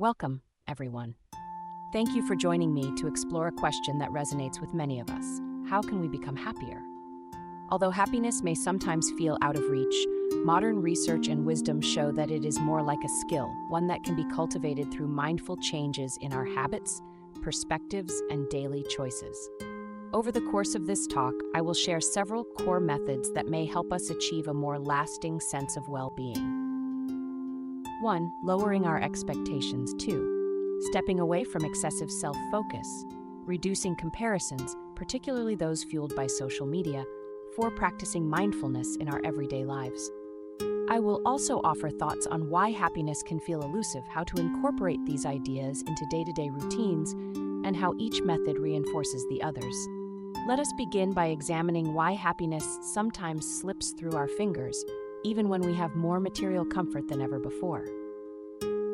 Welcome, everyone. Thank you for joining me to explore a question that resonates with many of us. How can we become happier? Although happiness may sometimes feel out of reach, modern research and wisdom show that it is more like a skill, one that can be cultivated through mindful changes in our habits, perspectives, and daily choices. Over the course of this talk, I will share several core methods that may help us achieve a more lasting sense of well-being. 1. Lowering our expectations. 2. Stepping away from excessive self-focus. Reducing comparisons, particularly those fueled by social media. 4. Practicing mindfulness in our everyday lives. I will also offer thoughts on why happiness can feel elusive, how to incorporate these ideas into day-to-day routines, and how each method reinforces the others. Let us begin by examining why happiness sometimes slips through our fingers, even when we have more material comfort than ever before.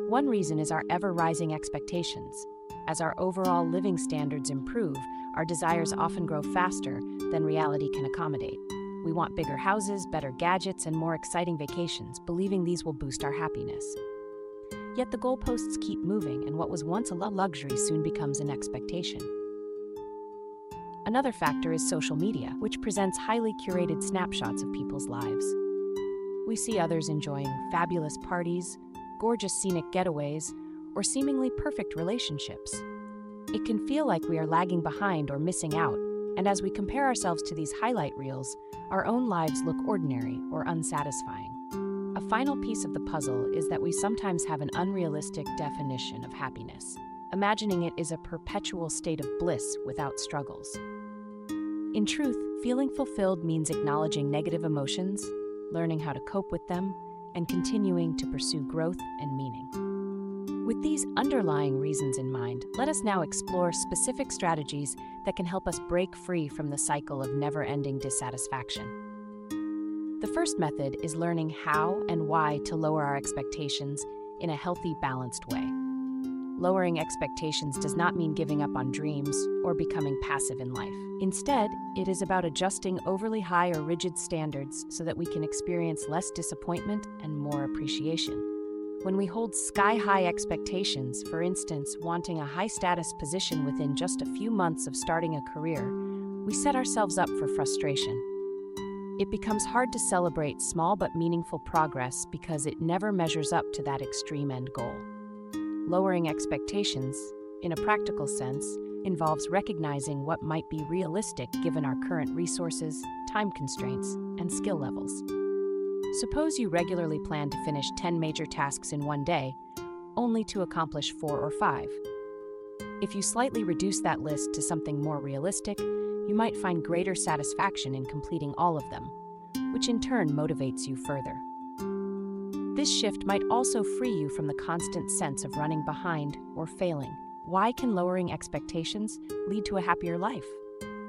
One reason is our ever-rising expectations. As our overall living standards improve, our desires often grow faster than reality can accommodate. We want bigger houses, better gadgets, and more exciting vacations, believing these will boost our happiness. Yet the goalposts keep moving, and what was once a luxury soon becomes an expectation. Another factor is social media, which presents highly curated snapshots of people's lives. We see others enjoying fabulous parties, gorgeous scenic getaways, or seemingly perfect relationships. It can feel like we are lagging behind or missing out, and as we compare ourselves to these highlight reels, our own lives look ordinary or unsatisfying. A final piece of the puzzle is that we sometimes have an unrealistic definition of happiness, imagining it is a perpetual state of bliss without struggles. In truth, feeling fulfilled means acknowledging negative emotions, learning how to cope with them, and continuing to pursue growth and meaning. With these underlying reasons in mind, let us now explore specific strategies that can help us break free from the cycle of never-ending dissatisfaction. The first method is learning how and why to lower our expectations in a healthy, balanced way. Lowering expectations does not mean giving up on dreams or becoming passive in life. Instead, it is about adjusting overly high or rigid standards so that we can experience less disappointment and more appreciation. When we hold sky-high expectations, for instance, wanting a high-status position within just a few months of starting a career, we set ourselves up for frustration. It becomes hard to celebrate small but meaningful progress because it never measures up to that extreme end goal. Lowering expectations, in a practical sense, involves recognizing what might be realistic given our current resources, time constraints, and skill levels. Suppose you regularly plan to finish 10 major tasks in one day, only to accomplish 4 or 5. If you slightly reduce that list to something more realistic, you might find greater satisfaction in completing all of them, which in turn motivates you further. This shift might also free you from the constant sense of running behind or failing. Why can lowering expectations lead to a happier life?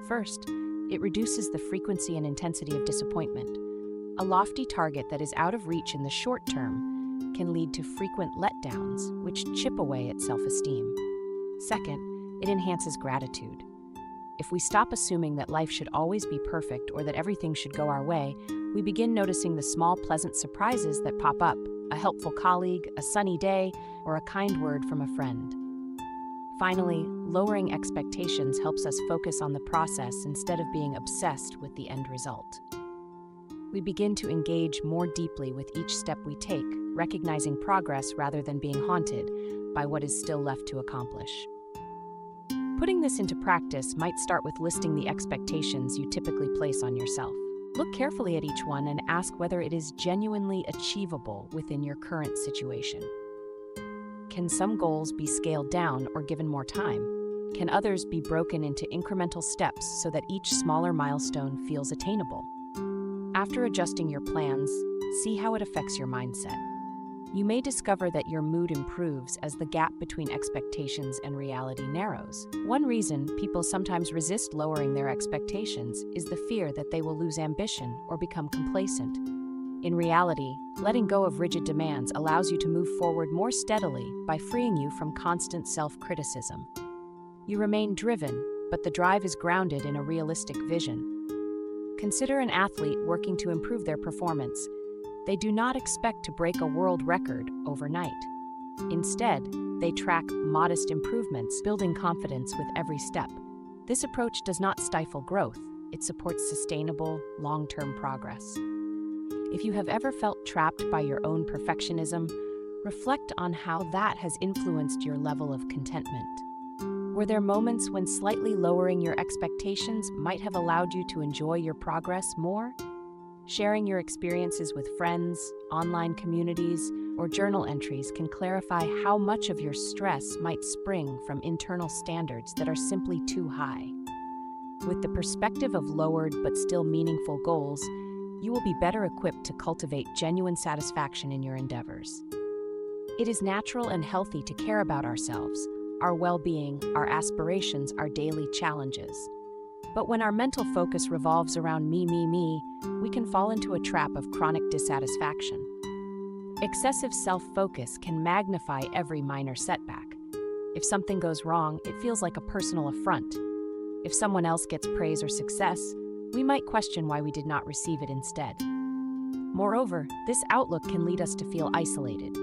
First, it reduces the frequency and intensity of disappointment. A lofty target that is out of reach in the short term can lead to frequent letdowns, which chip away at self-esteem. Second, it enhances gratitude. If we stop assuming that life should always be perfect or that everything should go our way, we begin noticing the small, pleasant surprises that pop up: a helpful colleague, a sunny day, or a kind word from a friend. Finally, lowering expectations helps us focus on the process instead of being obsessed with the end result. We begin to engage more deeply with each step we take, recognizing progress rather than being haunted by what is still left to accomplish. Putting this into practice might start with listing the expectations you typically place on yourself. Look carefully at each one and ask whether it is genuinely achievable within your current situation. Can some goals be scaled down or given more time? Can others be broken into incremental steps so that each smaller milestone feels attainable? After adjusting your plans, see how it affects your mindset. You may discover that your mood improves as the gap between expectations and reality narrows. One reason people sometimes resist lowering their expectations is the fear that they will lose ambition or become complacent. In reality, letting go of rigid demands allows you to move forward more steadily by freeing you from constant self-criticism. You remain driven, but the drive is grounded in a realistic vision. Consider an athlete working to improve their performance. They do not expect to break a world record overnight. Instead, they track modest improvements, building confidence with every step. This approach does not stifle growth, it supports sustainable, long-term progress. If you have ever felt trapped by your own perfectionism, reflect on how that has influenced your level of contentment. Were there moments when slightly lowering your expectations might have allowed you to enjoy your progress more? Sharing your experiences with friends, online communities, or journal entries can clarify how much of your stress might spring from internal standards that are simply too high. With the perspective of lowered but still meaningful goals, you will be better equipped to cultivate genuine satisfaction in your endeavors. It is natural and healthy to care about ourselves, our well-being, our aspirations, our daily challenges. But when our mental focus revolves around me, we can fall into a trap of chronic dissatisfaction. Excessive self-focus can magnify every minor setback. If something goes wrong, it feels like a personal affront. If someone else gets praise or success, we might question why we did not receive it instead. Moreover, this outlook can lead us to feel isolated.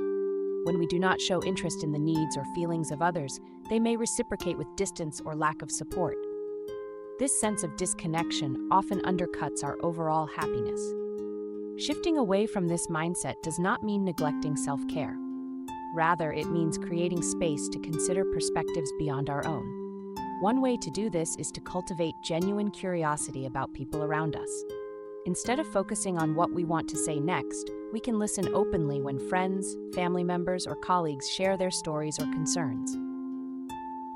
When we do not show interest in the needs or feelings of others, they may reciprocate with distance or lack of support. This sense of disconnection often undercuts our overall happiness. Shifting away from this mindset does not mean neglecting self-care. Rather, it means creating space to consider perspectives beyond our own. One way to do this is to cultivate genuine curiosity about people around us. Instead of focusing on what we want to say next, we can listen openly when friends, family members, or colleagues share their stories or concerns.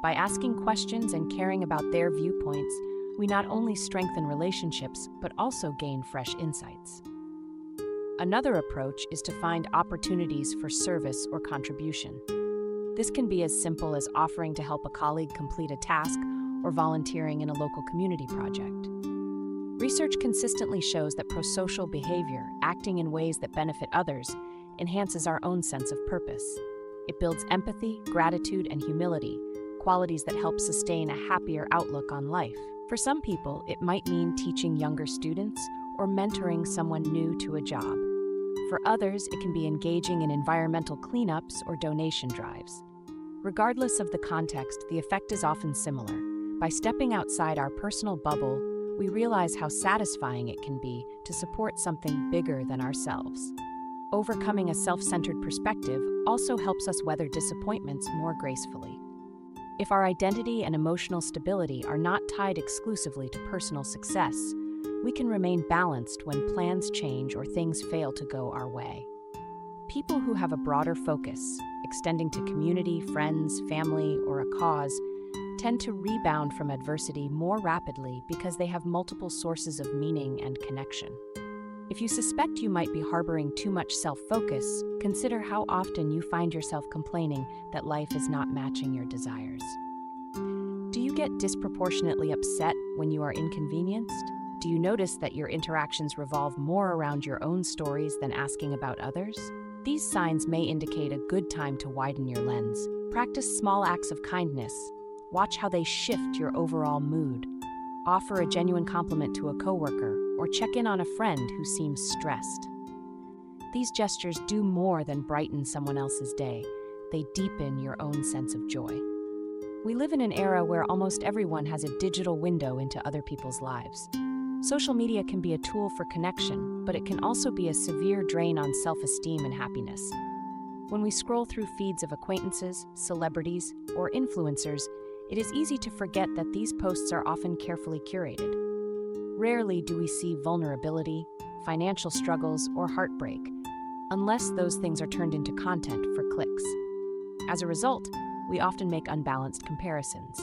By asking questions and caring about their viewpoints, we not only strengthen relationships, but also gain fresh insights. Another approach is to find opportunities for service or contribution. This can be as simple as offering to help a colleague complete a task or volunteering in a local community project. Research consistently shows that prosocial behavior, acting in ways that benefit others, enhances our own sense of purpose. It builds empathy, gratitude, and humility, qualities that help sustain a happier outlook on life. For some people, it might mean teaching younger students or mentoring someone new to a job. For others, it can be engaging in environmental cleanups or donation drives. Regardless of the context, the effect is often similar. By stepping outside our personal bubble, we realize how satisfying it can be to support something bigger than ourselves. Overcoming a self-centered perspective also helps us weather disappointments more gracefully. If our identity and emotional stability are not tied exclusively to personal success, we can remain balanced when plans change or things fail to go our way. People who have a broader focus, extending to community, friends, family, or a cause, tend to rebound from adversity more rapidly because they have multiple sources of meaning and connection. If you suspect you might be harboring too much self-focus, consider how often you find yourself complaining that life is not matching your desires. Do you get disproportionately upset when you are inconvenienced? Do you notice that your interactions revolve more around your own stories than asking about others? These signs may indicate a good time to widen your lens. Practice small acts of kindness. Watch how they shift your overall mood. Offer a genuine compliment to a coworker, or check in on a friend who seems stressed. These gestures do more than brighten someone else's day. They deepen your own sense of joy. We live in an era where almost everyone has a digital window into other people's lives. Social media can be a tool for connection, but it can also be a severe drain on self-esteem and happiness. When we scroll through feeds of acquaintances, celebrities, or influencers, it is easy to forget that these posts are often carefully curated. Rarely do we see vulnerability, financial struggles, or heartbreak, unless those things are turned into content for clicks. As a result, we often make unbalanced comparisons.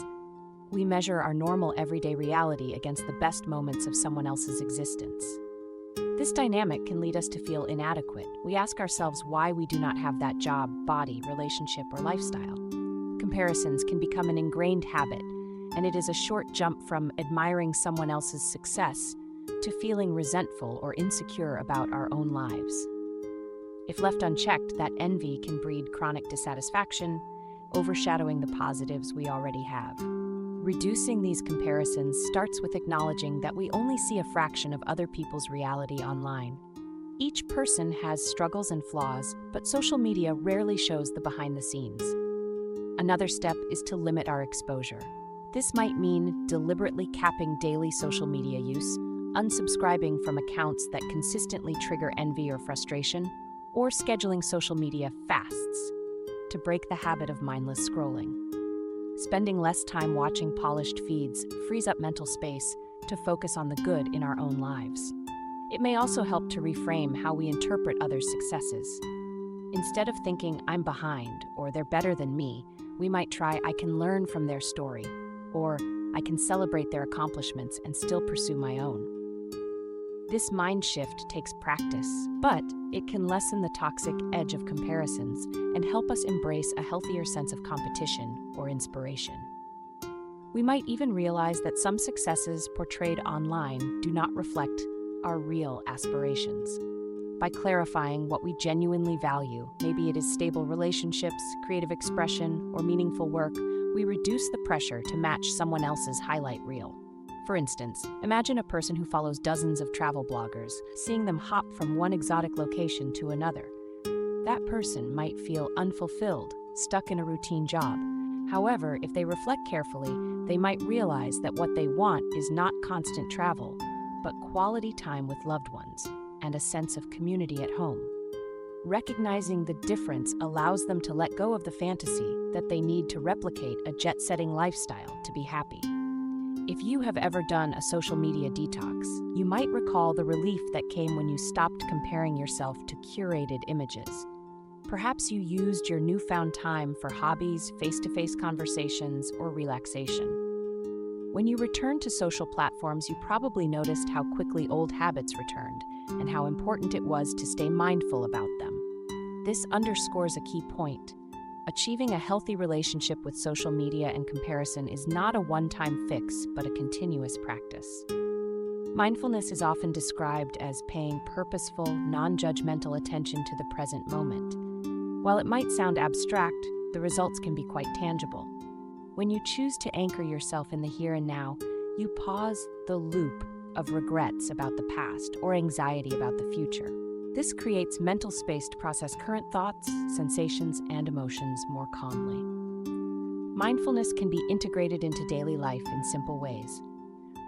We measure our normal everyday reality against the best moments of someone else's existence. This dynamic can lead us to feel inadequate. We ask ourselves why we do not have that job, body, relationship, or lifestyle. Comparisons can become an ingrained habit, and it is a short jump from admiring someone else's success to feeling resentful or insecure about our own lives. If left unchecked, that envy can breed chronic dissatisfaction, overshadowing the positives we already have. Reducing these comparisons starts with acknowledging that we only see a fraction of other people's reality online. Each person has struggles and flaws, but social media rarely shows the behind the scenes. Another step is to limit our exposure. This might mean deliberately capping daily social media use, unsubscribing from accounts that consistently trigger envy or frustration, or scheduling social media fasts to break the habit of mindless scrolling. Spending less time watching polished feeds frees up mental space to focus on the good in our own lives. It may also help to reframe how we interpret others' successes. Instead of thinking, "I'm behind," or "they're better than me," we might try, "I can learn from their story," or "I can celebrate their accomplishments and still pursue my own." This mind shift takes practice, but it can lessen the toxic edge of comparisons and help us embrace a healthier sense of competition or inspiration. We might even realize that some successes portrayed online do not reflect our real aspirations. By clarifying what we genuinely value, maybe it is stable relationships, creative expression, or meaningful work, we reduce the pressure to match someone else's highlight reel. For instance, imagine a person who follows dozens of travel bloggers, seeing them hop from one exotic location to another. That person might feel unfulfilled, stuck in a routine job. However, if they reflect carefully, they might realize that what they want is not constant travel, but quality time with loved ones and a sense of community at home. Recognizing the difference allows them to let go of the fantasy that they need to replicate a jet-setting lifestyle to be happy. If you have ever done a social media detox, you might recall the relief that came when you stopped comparing yourself to curated images. Perhaps you used your newfound time for hobbies, face-to-face conversations, or relaxation. When you returned to social platforms, you probably noticed how quickly old habits returned and how important it was to stay mindful about them. This underscores a key point. Achieving a healthy relationship with social media and comparison is not a one-time fix, but a continuous practice. Mindfulness is often described as paying purposeful, non-judgmental attention to the present moment. While it might sound abstract, the results can be quite tangible. When you choose to anchor yourself in the here and now, you pause the loop of regrets about the past or anxiety about the future. This creates mental space to process current thoughts, sensations, and emotions more calmly. Mindfulness can be integrated into daily life in simple ways.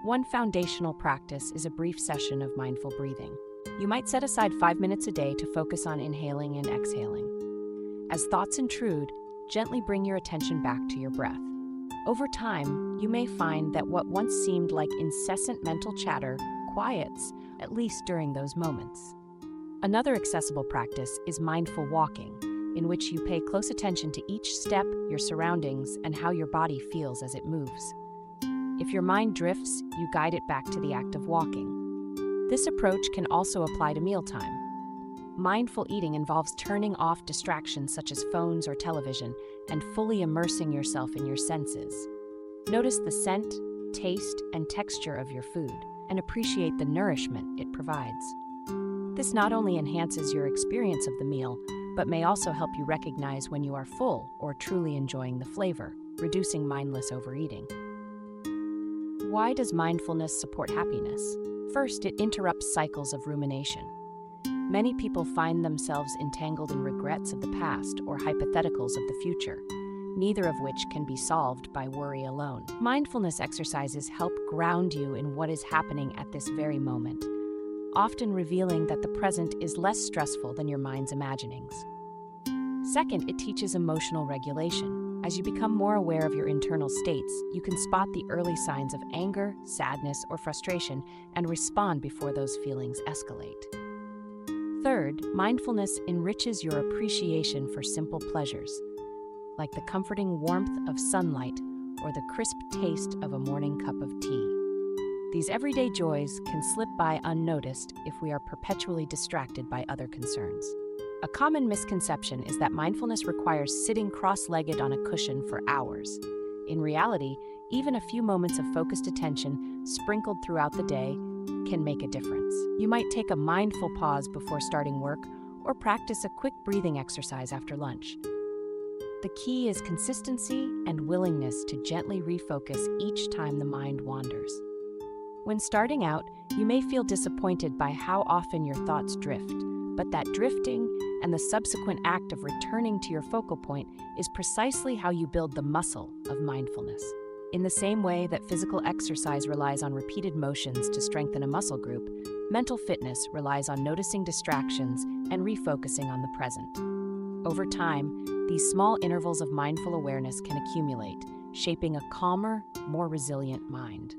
One foundational practice is a brief session of mindful breathing. You might set aside 5 minutes a day to focus on inhaling and exhaling. As thoughts intrude, gently bring your attention back to your breath. Over time, you may find that what once seemed like incessant mental chatter quiets, at least during those moments. Another accessible practice is mindful walking, in which you pay close attention to each step, your surroundings, and how your body feels as it moves. If your mind drifts, you guide it back to the act of walking. This approach can also apply to mealtime. Mindful eating involves turning off distractions such as phones or television and fully immersing yourself in your senses. Notice the scent, taste, and texture of your food and appreciate the nourishment it provides. This not only enhances your experience of the meal, but may also help you recognize when you are full or truly enjoying the flavor, reducing mindless overeating. Why does mindfulness support happiness? First, it interrupts cycles of rumination. Many people find themselves entangled in regrets of the past or hypotheticals of the future, neither of which can be solved by worry alone. Mindfulness exercises help ground you in what is happening at this very moment, often revealing that the present is less stressful than your mind's imaginings. Second, it teaches emotional regulation. As you become more aware of your internal states, you can spot the early signs of anger, sadness, or frustration and respond before those feelings escalate. Third, mindfulness enriches your appreciation for simple pleasures, like the comforting warmth of sunlight or the crisp taste of a morning cup of tea. These everyday joys can slip by unnoticed if we are perpetually distracted by other concerns. A common misconception is that mindfulness requires sitting cross-legged on a cushion for hours. In reality, even a few moments of focused attention sprinkled throughout the day can make a difference. You might take a mindful pause before starting work or practice a quick breathing exercise after lunch. The key is consistency and willingness to gently refocus each time the mind wanders. When starting out, you may feel disappointed by how often your thoughts drift, but that drifting and the subsequent act of returning to your focal point is precisely how you build the muscle of mindfulness. In the same way that physical exercise relies on repeated motions to strengthen a muscle group, mental fitness relies on noticing distractions and refocusing on the present. Over time, these small intervals of mindful awareness can accumulate, shaping a calmer, more resilient mind.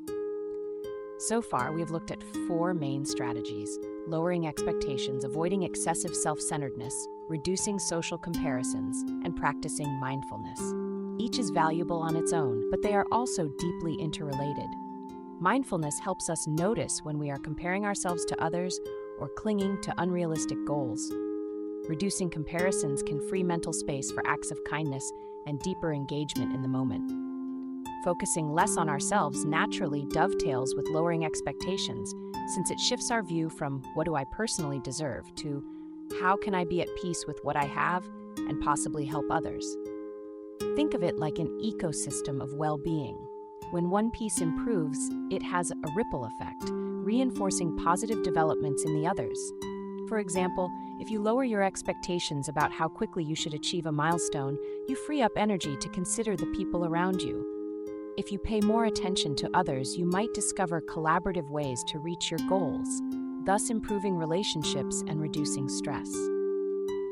So far, we have looked at 4 main strategies: lowering expectations, avoiding excessive self-centeredness, reducing social comparisons, and practicing mindfulness. Each is valuable on its own, but they are also deeply interrelated. Mindfulness helps us notice when we are comparing ourselves to others or clinging to unrealistic goals. Reducing comparisons can free mental space for acts of kindness and deeper engagement in the moment. Focusing less on ourselves naturally dovetails with lowering expectations, since it shifts our view from "what do I personally deserve" to "how can I be at peace with what I have and possibly help others?" Think of it like an ecosystem of well-being. When one piece improves, it has a ripple effect, reinforcing positive developments in the others. For example, if you lower your expectations about how quickly you should achieve a milestone, you free up energy to consider the people around you. If you pay more attention to others, you might discover collaborative ways to reach your goals, thus improving relationships and reducing stress.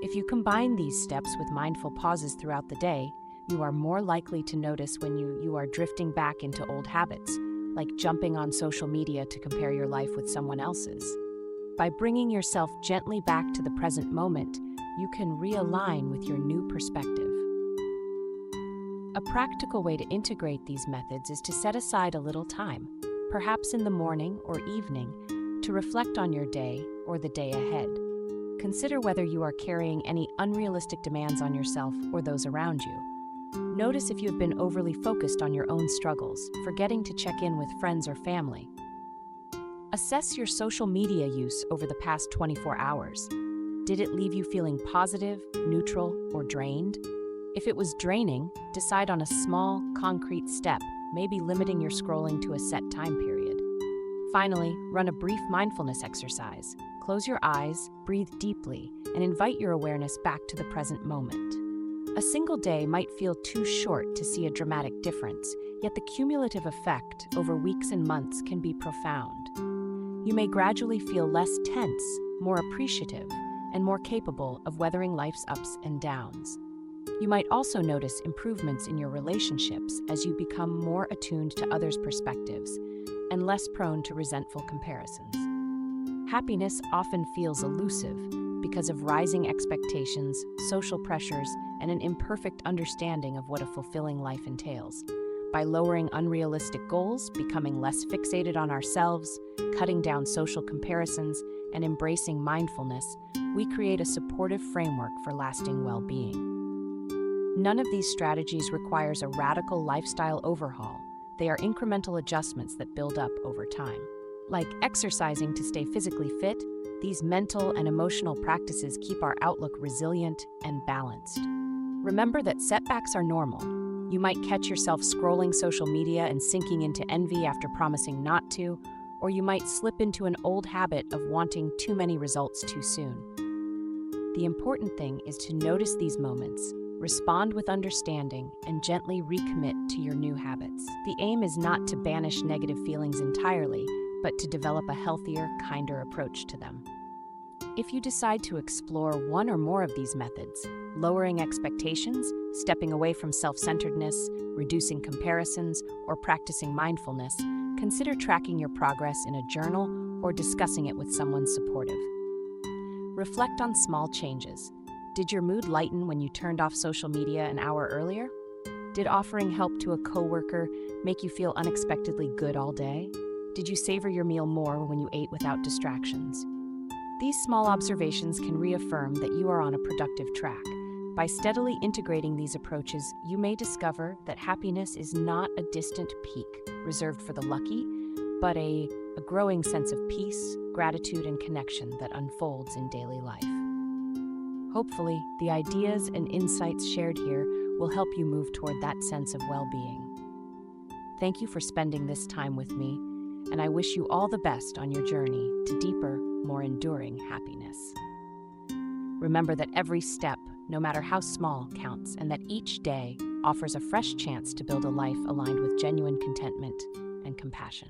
If you combine these steps with mindful pauses throughout the day, you are more likely to notice when you are drifting back into old habits, like jumping on social media to compare your life with someone else's. By bringing yourself gently back to the present moment, you can realign with your new perspective. A practical way to integrate these methods is to set aside a little time, perhaps in the morning or evening, to reflect on your day or the day ahead. Consider whether you are carrying any unrealistic demands on yourself or those around you. Notice if you have been overly focused on your own struggles, forgetting to check in with friends or family. Assess your social media use over the past 24 hours. Did it leave you feeling positive, neutral, or drained? If it was draining, decide on a small, concrete step, maybe limiting your scrolling to a set time period. Finally, run a brief mindfulness exercise. Close your eyes, breathe deeply, and invite your awareness back to the present moment. A single day might feel too short to see a dramatic difference, yet the cumulative effect over weeks and months can be profound. You may gradually feel less tense, more appreciative, and more capable of weathering life's ups and downs. You might also notice improvements in your relationships as you become more attuned to others' perspectives and less prone to resentful comparisons. Happiness often feels elusive because of rising expectations, social pressures, and an imperfect understanding of what a fulfilling life entails. By lowering unrealistic goals, becoming less fixated on ourselves, cutting down social comparisons, and embracing mindfulness, we create a supportive framework for lasting well-being. None of these strategies requires a radical lifestyle overhaul. They are incremental adjustments that build up over time. Like exercising to stay physically fit, these mental and emotional practices keep our outlook resilient and balanced. Remember that setbacks are normal. You might catch yourself scrolling social media and sinking into envy after promising not to, or you might slip into an old habit of wanting too many results too soon. The important thing is to notice these moments, respond with understanding, and gently recommit to your new habits. The aim is not to banish negative feelings entirely, but to develop a healthier, kinder approach to them. If you decide to explore one or more of these methods, lowering expectations, stepping away from self-centeredness, reducing comparisons, or practicing mindfulness, consider tracking your progress in a journal or discussing it with someone supportive. Reflect on small changes. Did your mood lighten when you turned off social media an hour earlier? Did offering help to a coworker make you feel unexpectedly good all day? Did you savor your meal more when you ate without distractions? These small observations can reaffirm that you are on a productive track. By steadily integrating these approaches, you may discover that happiness is not a distant peak reserved for the lucky, but a growing sense of peace, gratitude, and connection that unfolds in daily life. Hopefully, the ideas and insights shared here will help you move toward that sense of well-being. Thank you for spending this time with me, and I wish you all the best on your journey to deeper, more enduring happiness. Remember that every step, no matter how small, counts, and that each day offers a fresh chance to build a life aligned with genuine contentment and compassion.